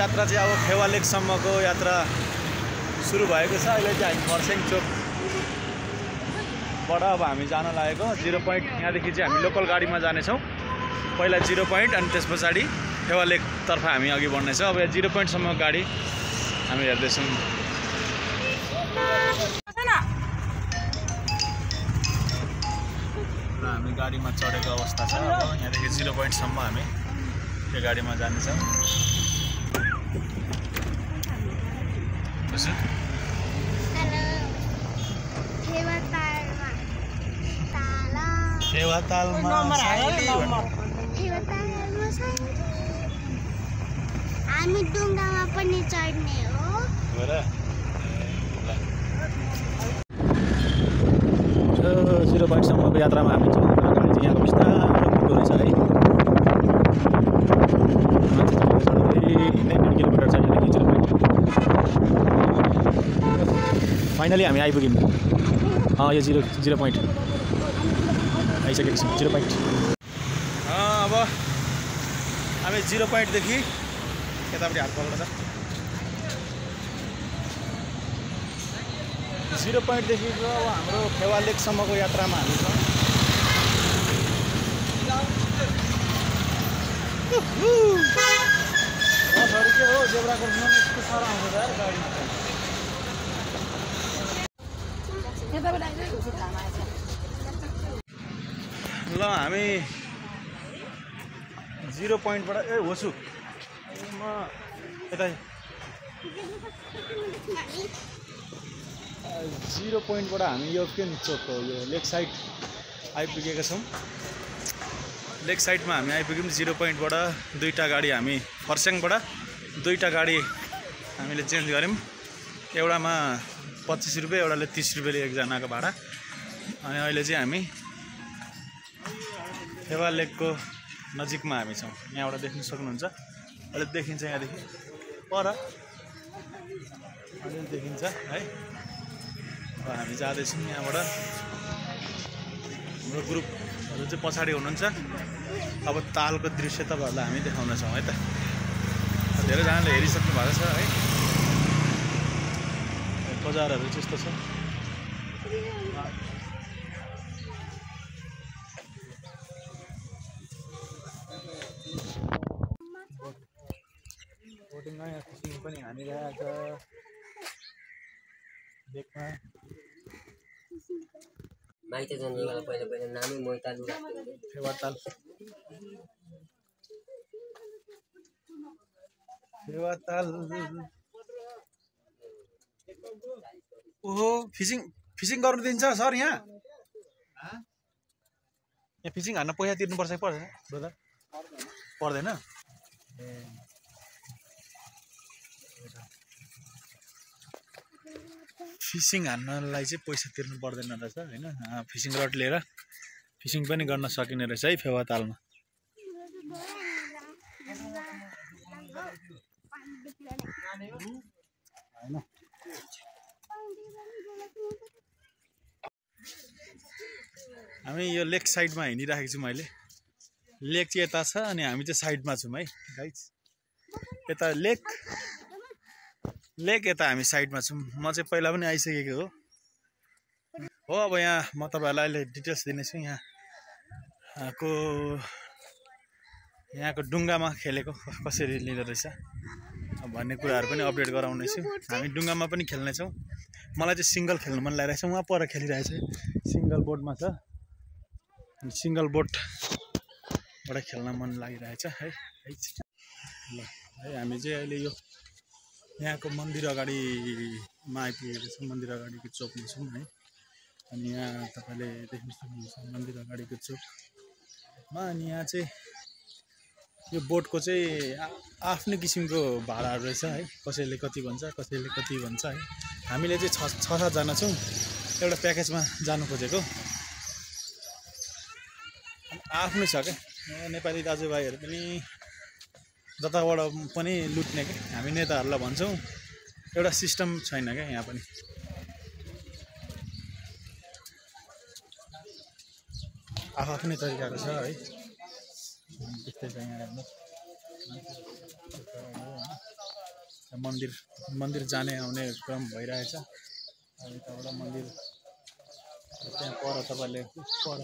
यात्रा चाहिँ अब फेवा लेकसम्मको यात्रा सुरु भएको छ। अहिले चाहिँ हामी खरसाङ चोकबाट अब हामी जान लागेको 0 पोइन्ट। यहाँदेखि चाहिँ हामी लोकल गाडीमा जानेछौँ। पहिला 0 पोइन्ट अनि त्यस पछाडि फेवा लेकतर्फ हामी अघि बढ्नेछौँ। अब यहाँ 0 पोइन्टसम्म गाडी हामी हेर्दैछौँ। र हामी गाडीमा चढेको अवस्था छ। अब यहाँदेखि 0 पोइन्टसम्म हामी त्यो गाडीमा जानेछौँ। हामी डुङ्गामा पनि चढ्ने हो। 0 पोइन्टसम्मको यात्रामा हामी गाडी चाहिँ यहाँको बिस्तारै कुद्दो रहेछ है। 9 किलोमिटर छ यहाँदेखि 0 पोइन्ट। फाइनली हामी आइपुग्यौँ। यो 0 पोइन्ट आइसकेको छ। 0 पोइन्ट अब हामी 0 पोइन्टदेखि यतापट्टि हात पल्ट छ। 0 पोइन्टदेखिको अब हाम्रो फेवा लेकसम्मको यात्रामा हामी छौँ। बसहरू के हो जेब्राको यस्तो साह्रो आउँछ यार गाडीमा। ल हामी 0 पोइन्टबाट होसु म यता 0 पोइन्टबाट हामी यो के चोक हो यो लेक साइड आइपुगेका छौँ। लेक साइडमा हामी आइपुग्यौँ। 0 पोइन्टबाट दुईवटा गाडी हामी खरसाङबाट दुईवटा गाडी हामीले चेन्ज गऱ्यौँ। एउटामा 25 रुपियाँ, एउटाले 30 रुपियाँले एकजनाको भाडा। अनि अहिले चाहिँ हामी फेवा लेकको नजिकमा हामी छौँ। यहाँबाट देख्न सक्नुहुन्छ। अहिले देखिन्छ यहाँदेखि पर अहिले देखिन्छ है। अब हामी जाँदैछौँ यहाँबाट। हाम्रो ग्रुपहरू चाहिँ पछाडि हुनुहुन्छ। अब तालको दृश्य तपाईँहरूलाई हामी देखाउनेछौँ है त। धेरैजनाले हेरिसक्नु भएको छ है। बजारहरू चाहिँ यस्तो छ। बोटिङमा फिसिङ पनि हानिरहेको छ लेकमा। माइती जन्मेको पहिला पहिला नामै मोइतालु फेवाताल। फेवाताल ओहो फिसिङ गर्नु दिन्छ सर यहाँ? यहाँ फिसिङ हान्न पैसा तिर्नुपर्छ कि पर्दैन ब्रदर? पर्दैन। फिसिङ हान्नलाई चाहिँ पैसा तिर्नु पर्दैन रहेछ होइन। फिसिङ रड लिएर फिसिङ पनि गर्न सकिने रहेछ है फेवातालमा। हामी यो लेक साइडमा हिँडिराखेको छौँ अहिले। लेक चाहिँ यता छ अनि हामी चाहिँ साइडमा छौँ है गाइज। यता लेक यता हामी साइडमा छौँ। म चाहिँ पहिला पनि आइसकेको हो। अब यहाँ म तपाईँहरूलाई अहिले डिटेल्स दिनेछु। यहाँको डुङ्गामा खेलेको कसरी लिँदो रहेछ भन्ने कुराहरू पनि अपडेट गराउनेछु। हामी डुङ्गामा पनि खेल्नेछौँ। मलाई चाहिँ सिङ्गल खेल्नु मन लागिरहेछ। उहाँ पर खेलिरहेछ सिङ्गल बोटमा छ। सिङ्गल बोटबाट खेल्न मन लागिरहेछ है। ल है हामी चाहिँ अहिले यो यहाँको मन्दिर अगाडिमा आइपुगेको छौँ। मन्दिर अगाडिको चोकमा छौँ है। अनि यहाँ तपाईँले देख्न सक्नुहुन्छ मन्दिर अगाडिको चोकमा। अनि यहाँ चाहिँ यो बोटको चाहिँ आफ्नै किसिमको भाडाहरू रहेछ है। कसैले कति भन्छ कसैले कति भन्छ है। हामीले चाहिँ 6-7 जना छौँ एउटा प्याकेजमा जानु खोजेको। आफ्नै छ क्या। नेपाली दाजुभाइहरू पनि जताबाट पनि लुट्ने क्या। हामी नेताहरूलाई भन्छौँ एउटा सिस्टम छैन क्या यहाँ पनि। आफ्नै तरिकाको छ है। त्यस्तै छ यहाँ हेर्नु। मन्दिर जाने आउने क्रम भइरहेछ यताबाट मन्दिर त्यहाँ पर तपाईँले पर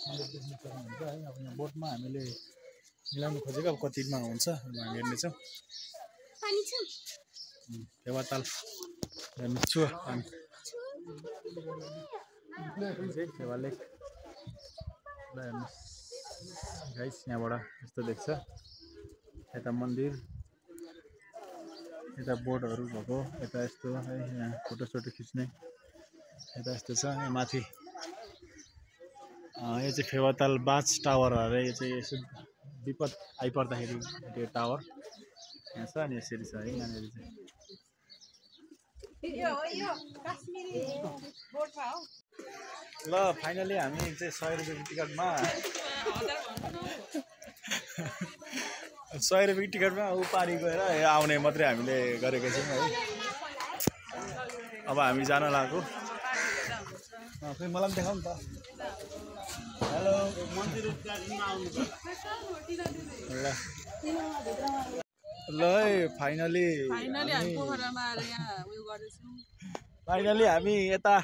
मन्दिर देख्न सक्नुहुन्छ है अब यहाँ बोटमा हामीले मिलाउनु खोजेको अब कतिमा हुन्छ हामी हेर्नेछौँ फेवाताल हेर्नु छु हामी फेवा लेक हेर्नुहोस् गाइस यहाँबाट यस्तो देख्छ यता मन्दिर यता बोटहरू भएको यता यस्तो है यहाँ फोटोसोटो खिच्ने यता यस्तो छ यहाँ माथि यो चाहिँ फेवाताल बाच टावर अरे यो चाहिँ यसो विपद आइपर्दाखेरि त्यो टावर यहाँ छ अनि यसरी छ है यहाँनिर चाहिँ ल फाइनली हामी चाहिँ 100 रुपियाँको टिकटमा 100 रुपियाँको टिकटमा उपारी गएर आउने मात्रै हामीले गरेको छौँ है अब हामी जान लाग्यो फेरि मलाई पनि देखाउ नि त हेलो मन्दिर ल है फाइनली हामी यता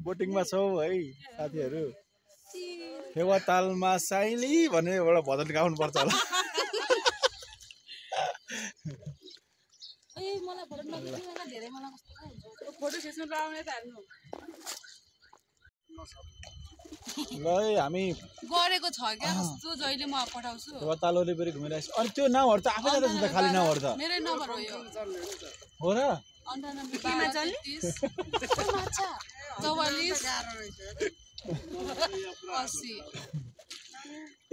बोटिङमा छौँ है साथीहरू फेवातालमा साइली भनेर एउटा भजन गाउनु पर्छ होला ल है हामी गरेको छ क्या कस्तो जहिले म पठाउँछु फेवाताल वरिपरि घुमिरहेको छ अनि त्यो नाउँहरू त आफै जाँदैछ त खाली नाउँहरू त मेरै नम्बर हो यो हो र 98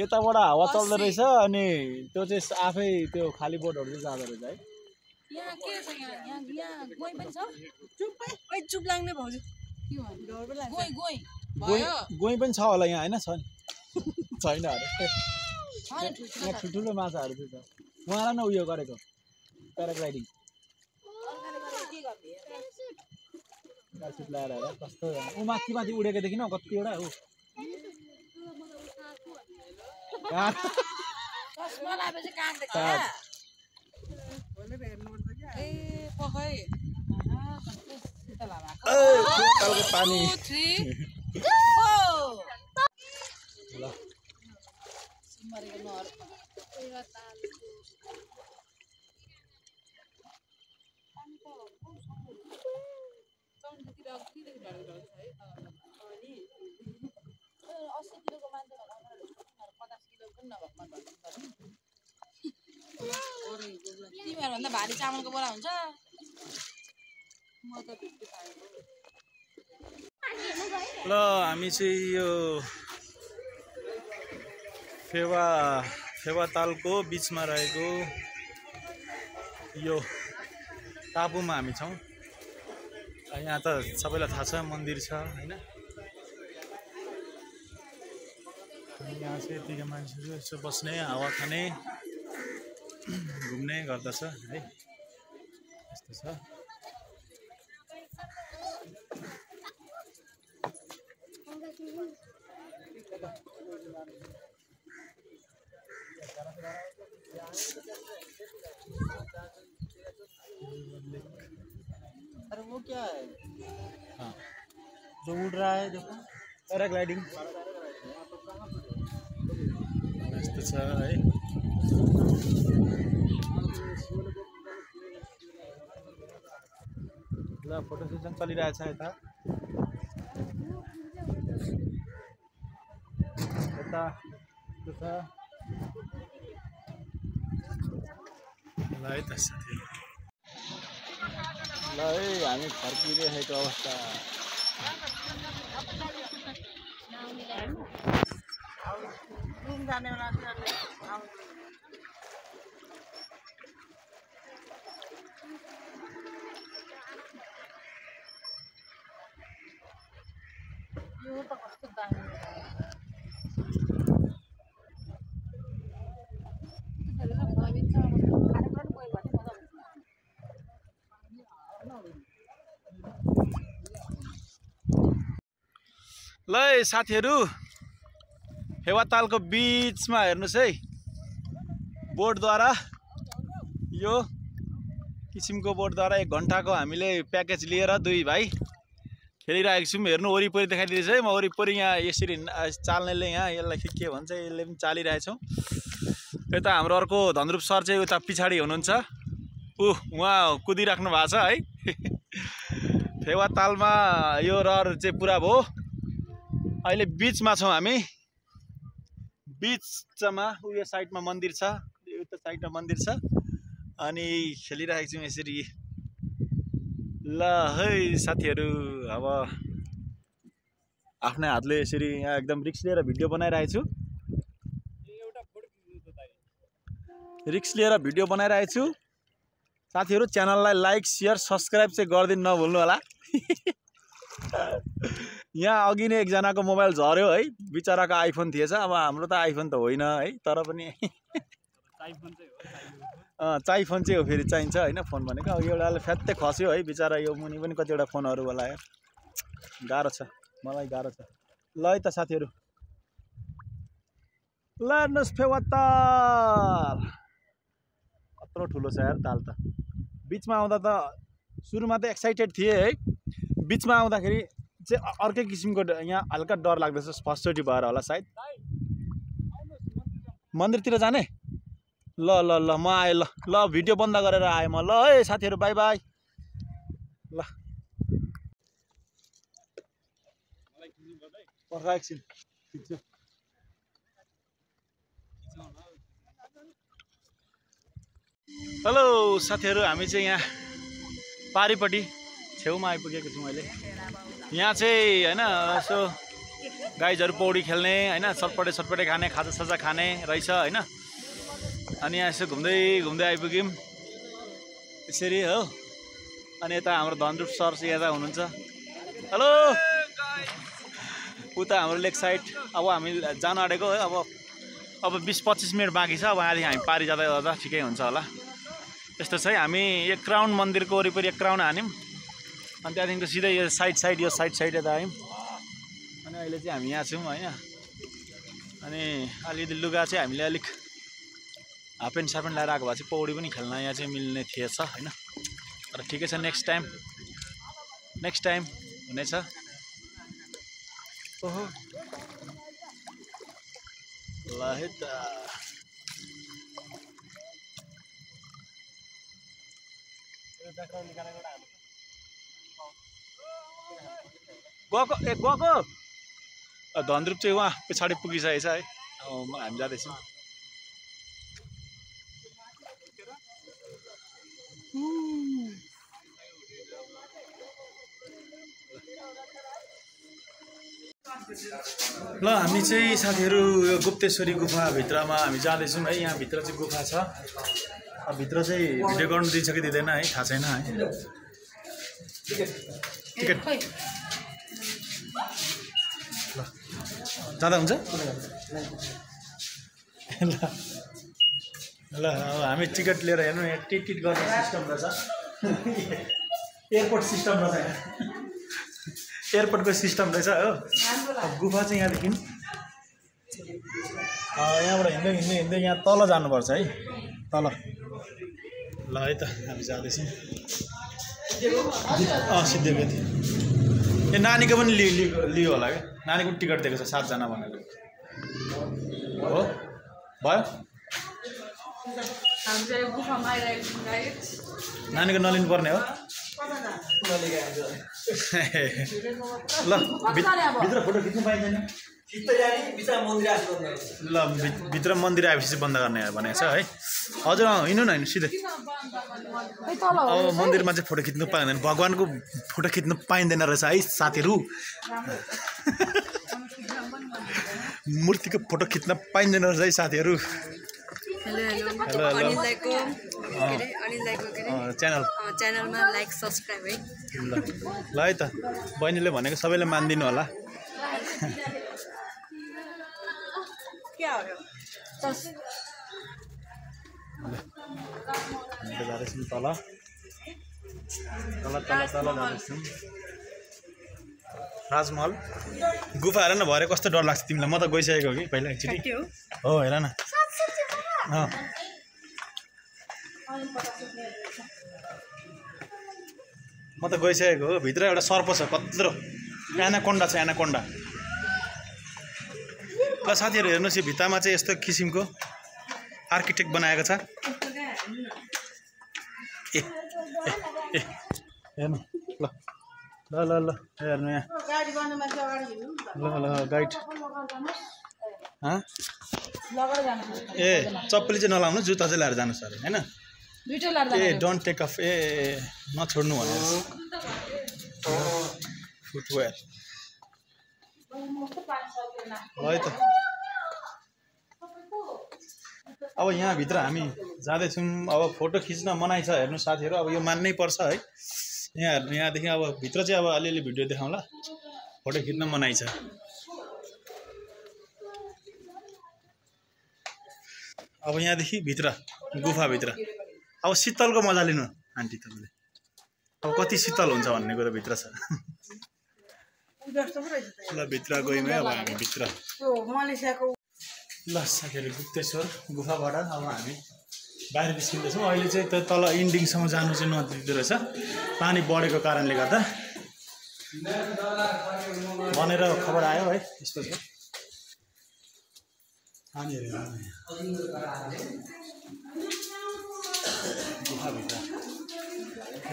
यताबाट हावा चल्दो रहेछ अनि त्यो चाहिँ आफै त्यो खाली बोटहरू चाहिँ जाँदो रहेछ है यहाँ के छ यहाँ गोई पनि छ चुप लाग्ने भाउजू के भन्नु गोई पनि छ होला यहाँ होइन छ नि छैन अरे यहाँ ठुल्ठुलो माछाहरू चाहिँ छ उहाँलाई नै उयो गरेको प्याराग्लाइडिङ लगाएर हेर कस्तो ऊ माथि माथि उडेको देखिन कतिवटा हो पानी भन्दा भारी चामलको बोरा हुन्छ ल हामी चाहिँ यो फेवातालको बिचमा रहेको यो टापुमा हामी छौँ यहाँ त सबैलाई थाहा छ मन्दिर छ हैन यहाँ चाहिँ यतिकै मान्छेहरू यसो बस्ने हावा खाने घुम्ने गर्दछ है यस्तो छ अरे वो क्या है हाँ जो उड़ रहा है देखो प्याराग्लाइडिङ यस्तो छ है ल फोटो सेसन चलिरहेछ यता त्यो छ ल है त साथी ल है हामी फर्किरहेको अवस्था ल साथीहरू फेवातालको बीचमा हेर्नुस् है बोटद्वारा यो किसिमको बोटद्वारा 1 घण्टाको हामीले प्याकेज लिएर दुई भाइ खेलिरहेको छौँ। हेर्नु वरिपरि देखाइदिँदैछ है, म वरिपरि यहाँ यसरी चाल्नेले यहाँ यसलाई के भन्छ यसले पनि चालिरहेछौँ। यता हाम्रो अर्को धनरूप सर चाहिँ उता पछाडि हुनुहुन्छ, उहाँ कुदिराख्नु भएको छ है। फेवातालमा यो रहर चाहिँ पुरा भयो। अहिले बिचमा छौँ हामी, बिचमा उयो साइडमा मन्दिर छ, उता साइडमा मन्दिर छ अनि खेलिरहेको छौँ यसरी। ल है साथीहरू, अब आफ्नै हातले यसरी यहाँ एकदम रिक्स लिएर भिडियो बनाइरहेको छु। साथीहरू च्यानललाई लाइक शेयर सब्सक्राइब चाहिँ गरिदिनु नभुल्नु होला। यहाँ अघि नै एकजनाको मोबाइल झर्यो है, बिचराको आइफोन थिएछ। अब हाम्रो त आइफोन त होइन है, तर पनि चाइफोन चाहिँ हो, फेरि चाहिन्छ होइन फोन भनेको। अब एउटाले फ्यात्तै खस्यो है बिचरा, यो मुनि पनि कतिवटा फोनहरू होला यार, गाह्रो छ, मलाई गाह्रो छ। ल है त साथीहरू, ल हेर्नुहोस् फेवाताल कत्रो ठुलो छ यार ताल त। बिचमा आउँदा त सुरुमा त एक्साइटेड थिएँ है, बिचमा आउँदाखेरि चाहिँ अर्कै किसिमको यहाँ हल्का डर लाग्दैछ, फर्स्टचोटि भएर होला सायद। मन्दिरतिर जाने? ल ल ल म आएँ, ल ल भिडियो बन्द गरेर आएँ म। ल है साथीहरू, बाई बाई। ल पर्खा एकछिन। हेलो साथीहरू, हामी चाहिँ यहाँ पारिपट्टि छेउमा आइपुगेको छौँ अहिले। यहाँ चाहिँ होइन यसो गाइजहरू पौडी खेल्ने होइन, सटपटे खाने, खाजा खाने रहेछ होइन। अनि यहाँ यसो घुम्दै आइपुग्यौँ यसरी हो। अनि यता हाम्रो धनरूप सर चाहिँ यता हुनुहुन्छ। हेलो, उता हाम्रो लेक साइड। अब हामी जान आँटेको है, अब 20-25 मिनट बाँकी छ। अब यहाँदेखि हामी पारी जाँदा ठिकै हुन्छ होला। यस्तो छ है, हामी 1 राउन्ड मन्दिरको वरिपरि 1 राउन्ड हान्यौँ, अनि त्यहाँदेखिको सिधै यो साइड यता आयौँ। अनि अहिले चाहिँ हामी यहाँ छौँ होइन। अनि अलिकति लुगा चाहिँ हामीले अलिक हाफपेन्ट साफेन्ट लगाएर आएको भए चाहिँ पौडी पनि खेल्न यहाँ चाहिँ मिल्ने थिएछ होइन। तर ठिकै छ, नेक्स्ट टाइम हुनेछ। ओहो ल है त, गएको धनरूप चाहिँ उहाँ पछाडि पुगिसकेको छ है। हामी जाँदैछौँ। ल हामी चाहिँ साथीहरू यो गुप्तेश्वरी गुफाभित्रमा हामी जाँदैछौँ है। यहाँ भित्र चाहिँ गुफा छ, भित्र चाहिँ भिडियो गर्नु दिन्छ कि दिँदैन है, थाहा छैन है। टिकट ल जाँदा हुन्छ। ल अब हामी टिकट लिएर हेर्नु, यहाँ टिकट गर्ने सिस्टम रहेछ, एयरपोर्ट सिस्टम रहेछ, यहाँ एयरपोर्टको सिस्टम रहेछ हो। गुफा चाहिँ यहाँदेखि यहाँबाट हिँड्दै यहाँ तल जानुपर्छ है, तल। ल है त हामी जाँदैछौँ। सिद्धेबेदी ए नानीको पनि लियो होला क्या, नानीको पनि टिकट दिएको छ 7 जना भनेर हो। भयो नानीको नलिनु पर्ने हो। ल भित्र फोटो खिच्नु पाइँदैन। ल भित्र मन्दिर आएपछि बन्द गर्ने भनेको छ है। हजुर हिँड्नु न, हिँड्नु सिधै। अब मन्दिरमा चाहिँ फोटो खिच्नु पाइँदैन, भगवान्को फोटो खिच्नु पाइँदैन रहेछ है साथीहरू। मूर्तिको फोटो खिच्न पाइँदैन रहेछ है साथीहरू। हेलो च्यानलमा लाइक सब्सक्राइब है। ल है त, बहिनीले भनेको सबैले मानिदिनु होला। जाँदैछौँ तल जाँदैछौँ। राजमहल गुफा हेर न, भरे कस्तो डर लाग्छ तिमीलाई। म त गइसकेको कि पहिला एकचोटि हो, हेर न। म त गइसकेको हो भित्र एउटा सर्प छ कत्रो एनाकोन्डा छ एनाकोन्डा ल साथीहरु हेर्नुस् यो भित्तामा चाहिँ यस्तो किसिमको आर्किटेक्ट बनाएको छ ए हेर्नु ल ल ल ल हेर्नु यहाँ गाडी गर्ने मान्छे अगाडि हिँड्नु ल ल गाइड लगेर जानु ए चप्पली चाहिँ नलाउनु जुत्ता चाहिँ लाएर जानु सर हैन दुईटै लाएर ए डोन्ट टेक अफ ए नछोड्नु भनेर फुटवेयर है त अब यहाँ भित्र हामी जाँदैछौँ अब फोटो खिच्न मनाइ छ हेर्नु साथीहरु अब यो मान्नै पर्छ है यहाँदेखि अब भित्र चाहिँ अब अलिअलि भिडियो देखाउँला फोटो खिच्न मनाइ छ अब यहाँदेखि भित्र गुफाभित्र अब शीतलको मजा लिनु आन्टी तपाईँले अब कति शीतल हुन्छ भन्ने कुरो भित्र छ ल भित्र गयौँ अब हामी भित्र त्यो मलेसियाको ल साथीहरु गुप्तेश्वर गुफाबाट अब हामी बाहिर निस्किँदैछौँ अहिले चाहिँ त्यो तल इन्डिङसम्म जानु चाहिँ नदिँदो रहेछ पानी बढेको कारणले गर्दा भनेर खबर आयो है यस्तो छ पानीहरु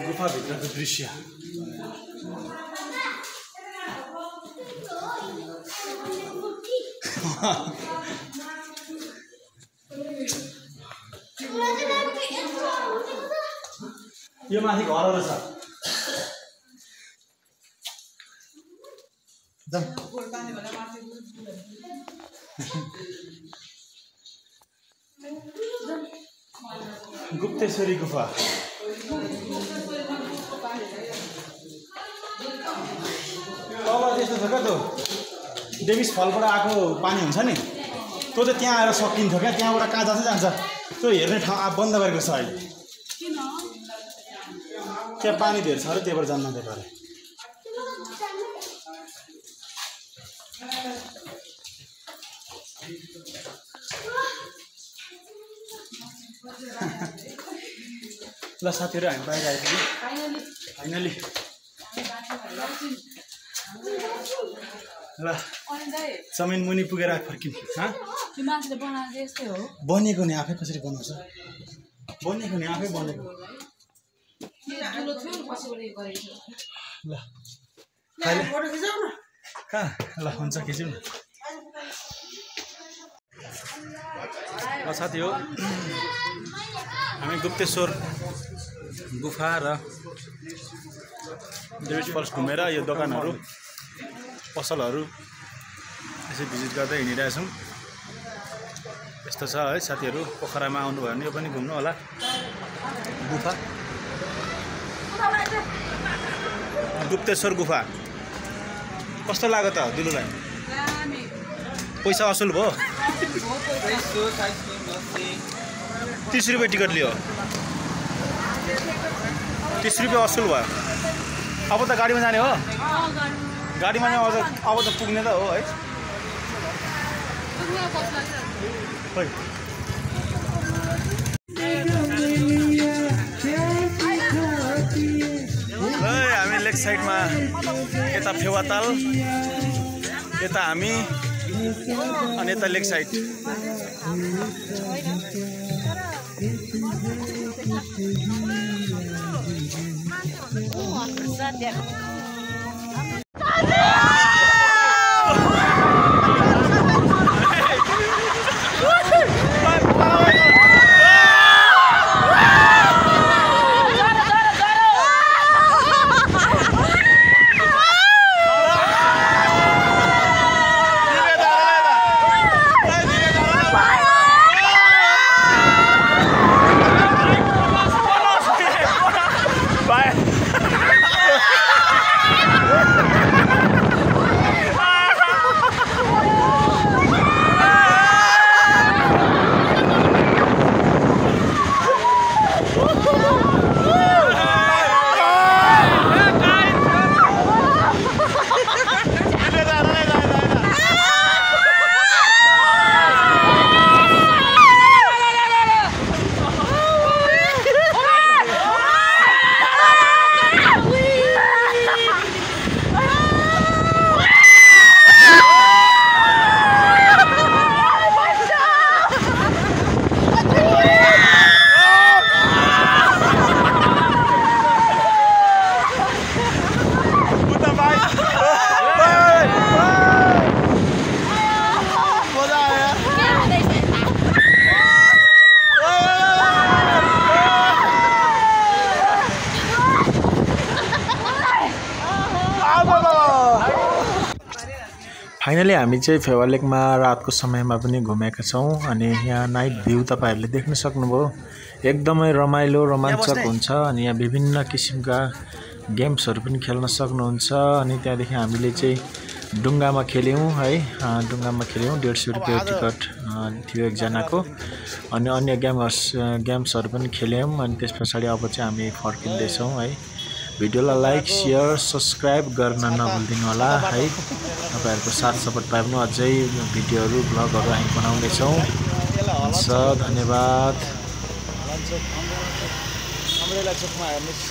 गुफाभित्रको दृश्य यो माथि घरहरु छ गुप्तेश्वरी गुफा तल त्यस्तो छ क्या त्यो डेभिस फलबाट आएको पानी हुन्छ नि त्यो चाहिँ त्यहाँ आएर सकिन्छ क्या त्यहाँबाट कहाँ जान्छ जान्छ त्यो हेर्ने ठाउँ बन्द गरेको छ अहिले त्यहाँ पानी धेर छ अरे त्यहीबाट जान्न त्यही भएर ल साथीहरु हामी बाहिर आइपुग्यौँ फाइनली ल जमिन मुनि पुगेर फर्किन् बनेको नि आफै कसरी बनाउँछ बनेको नि आफै बनेको ल कहाँ ल हुन्छ खिच्यौँ न ल साथी हो हामी गुप्तेश्वर गुफा र डेभिस फल्स घुमेर यो दोकानहरू पसलहरू यसै भिजिट गर्दै हिँडिरहेछौँ यस्तो छ है साथीहरू पोखरामा आउनुभयो भने यो पनि घुम्नु होला गुफा गुप्तेश्वर गुफा कस्तो लाग्यो त दिलुलाई पैसा असुल भयो 30 रुपियाँ टिकट लियो 30 रुपियाँ असुल भयो अब त गाडीमा जाने हो गाडीमा अब त पुग्ने त हो है खै हामी लेक साइडमा यता फेवाताल यता हामी अनि यता लेक साइड फाइनली हामी चाहिँ फेवा लेकमा रातको समयमा पनि घुमेका छौँ अनि यहाँ नाइट भ्यू तपाईहरुले देख्न सक्नुभयो एकदमै रमाइलो रोमाञ्चक हुन्छ अनि यहाँ विभिन्न किसिमका गेम्सहरु पनि खेल्न सक्नुहुन्छ अनि त्यहाँदेखि हामीले चाहिँ डुङ्गामा खेल्यौं है डुङ्गामा खेल्यौं 150 रुपैयाँ टिकट थियो एकजनाको अनि अन्य गेम्सहरु पनि खेल्यौं अनि त्यसपछि अब चाहिँ हामी फर्किँदै छौं है भिडियोलाई लाइक शेयर सब्स्क्राइब गर्न नभुल्दिनु होला है तपाईहरुको साथ सपोर्ट पाए पनि अझै भिडियोहरु ब्लगहरु हामी बनाउने छौं हुन्छ धन्यवाद अम्ब्रेला चोकमा हेर्नुस्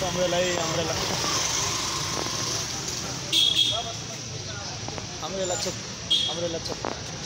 अम्ब्रेला चोक